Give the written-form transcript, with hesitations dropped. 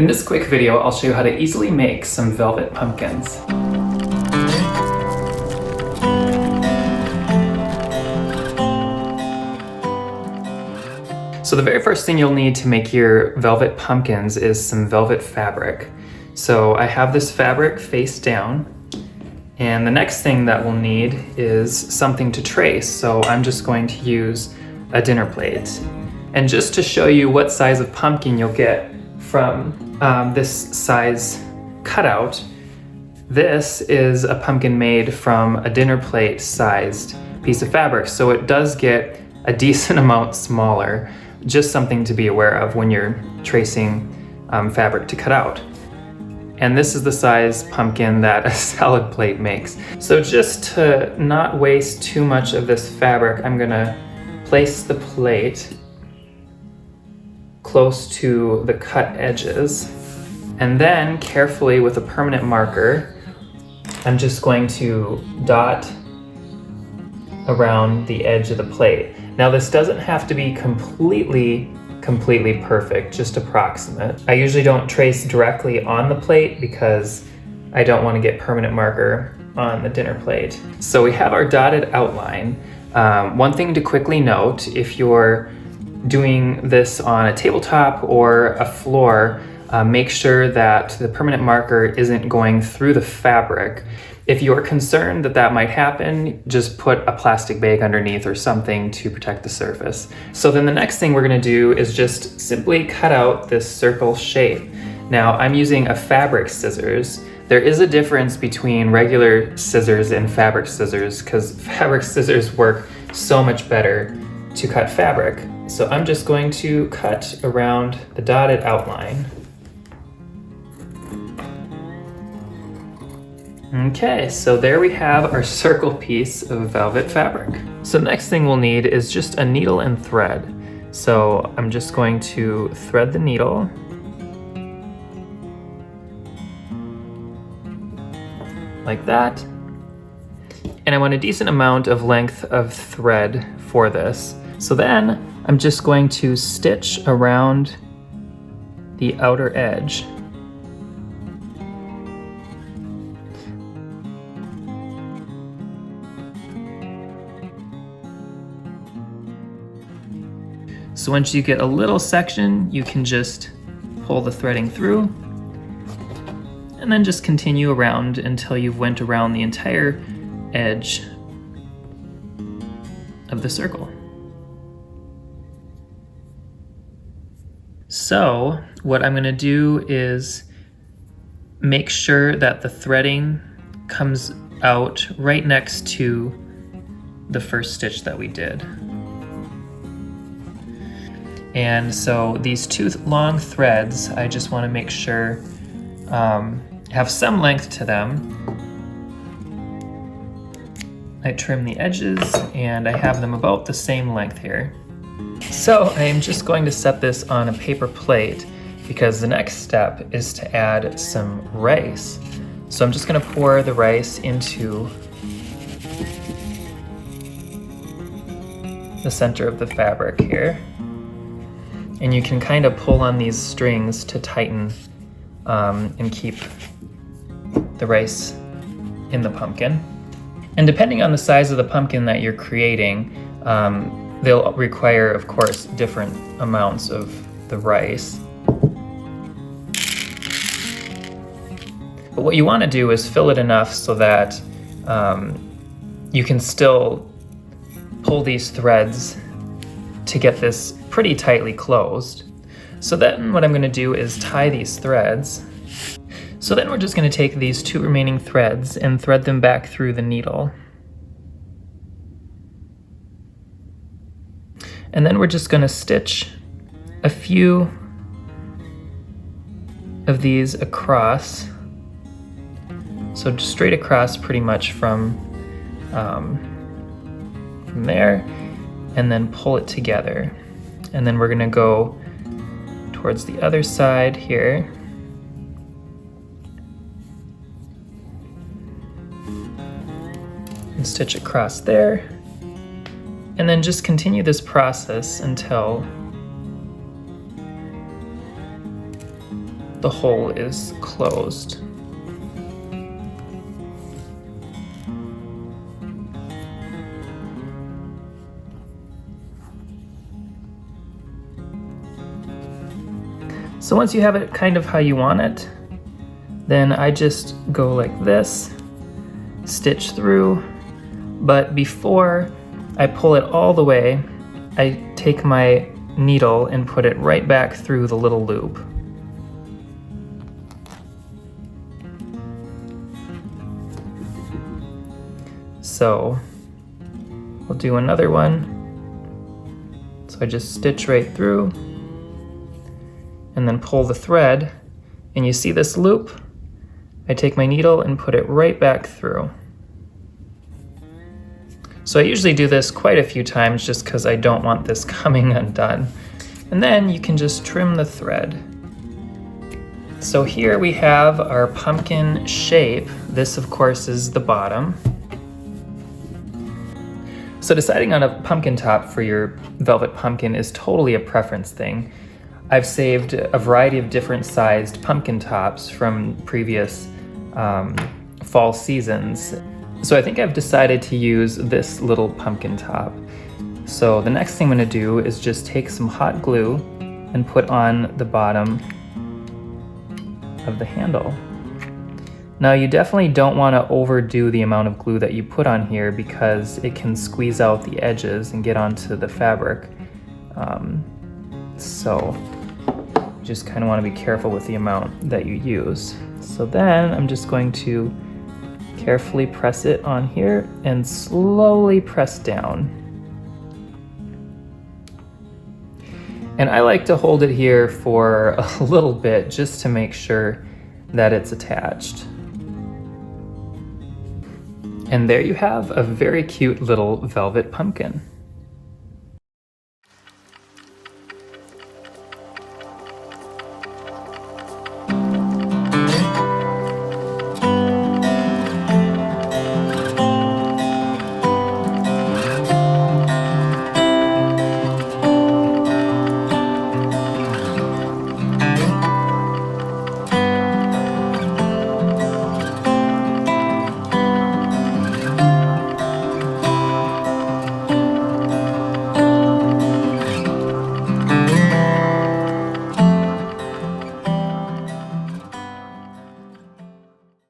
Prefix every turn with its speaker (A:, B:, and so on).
A: In this quick video, I'll show you how to easily make some velvet pumpkins. So the very first thing you'll need to make your velvet pumpkins is some velvet fabric. So I have this fabric face down, and the next thing that we'll need is something to trace. So I'm just going to use a dinner plate. And just to show you what size of pumpkin you'll get from this size cutout, this is a pumpkin made from a dinner plate sized piece of fabric. So it does get a decent amount smaller. Just something to be aware of when you're tracing fabric to cut out. And this is the size pumpkin that a salad plate makes. So just to not waste too much of this fabric, I'm gonna place the plate close to the cut edges. And then carefully with a permanent marker, I'm just going to dot around the edge of the plate. Now this doesn't have to be completely perfect, just approximate. I usually don't trace directly on the plate because I don't want to get permanent marker on the dinner plate. So we have our dotted outline. One thing to quickly note, if you're doing this on a tabletop or a floor, make sure that the permanent marker isn't going through the fabric. If you're concerned that that might happen, just put a plastic bag underneath or something to protect the surface. So then the next thing we're gonna do is just simply cut out this circle shape. Now I'm using a fabric scissors. There is a difference between regular scissors and fabric scissors because fabric scissors work so much better to cut fabric. So I'm just going to cut around the dotted outline. Okay, so there we have our circle piece of velvet fabric. So next thing we'll need is just a needle and thread. So I'm just going to thread the needle. Like that. And I want a decent amount of length of thread for this. So then I'm just going to stitch around the outer edge. So once you get a little section, you can just pull the threading through and then just continue around until you've went around the entire edge of the circle. So what I'm gonna do is make sure that the threading comes out right next to the first stitch that we did. And so these two long threads, I just want to make sure have some length to them. I trim the edges and I have them about the same length here. So I am just going to set this on a paper plate because the next step is to add some rice. So I'm just going to pour the rice into the center of the fabric here. And you can kind of pull on these strings to tighten and keep the rice in the pumpkin. And depending on the size of the pumpkin that you're creating, they'll require, of course, different amounts of the rice. But what you want to do is fill it enough so that you can still pull these threads to get this pretty tightly closed. So then what I'm going to do is tie these threads. So then we're just going to take these two remaining threads and thread them back through the needle. And then we're just going to stitch a few of these across. So just straight across pretty much from there, and then pull it together. And then we're gonna go towards the other side here. And stitch across there. And then just continue this process until the hole is closed. So once you have it kind of how you want it, then I just go like this, stitch through, but before I pull it all the way, I take my needle and put it right back through the little loop. So we'll do another one. So I just stitch right through and then pull the thread, and you see this loop? I take my needle and put it right back through. So I usually do this quite a few times just because I don't want this coming undone. And then you can just trim the thread. So here we have our pumpkin shape. This, of course, is the bottom. So deciding on a pumpkin top for your velvet pumpkin is totally a preference thing. I've saved a variety of different sized pumpkin tops from previous fall seasons. So I think I've decided to use this little pumpkin top. So the next thing I'm going to do is just take some hot glue and put on the bottom of the handle. Now you definitely don't want to overdo the amount of glue that you put on here because it can squeeze out the edges and get onto the fabric. So just kind of want to be careful with the amount that you use. So then I'm just going to carefully press it on here and slowly press down. And I like to hold it here for a little bit just to make sure that it's attached. And there you have a very cute little velvet pumpkin.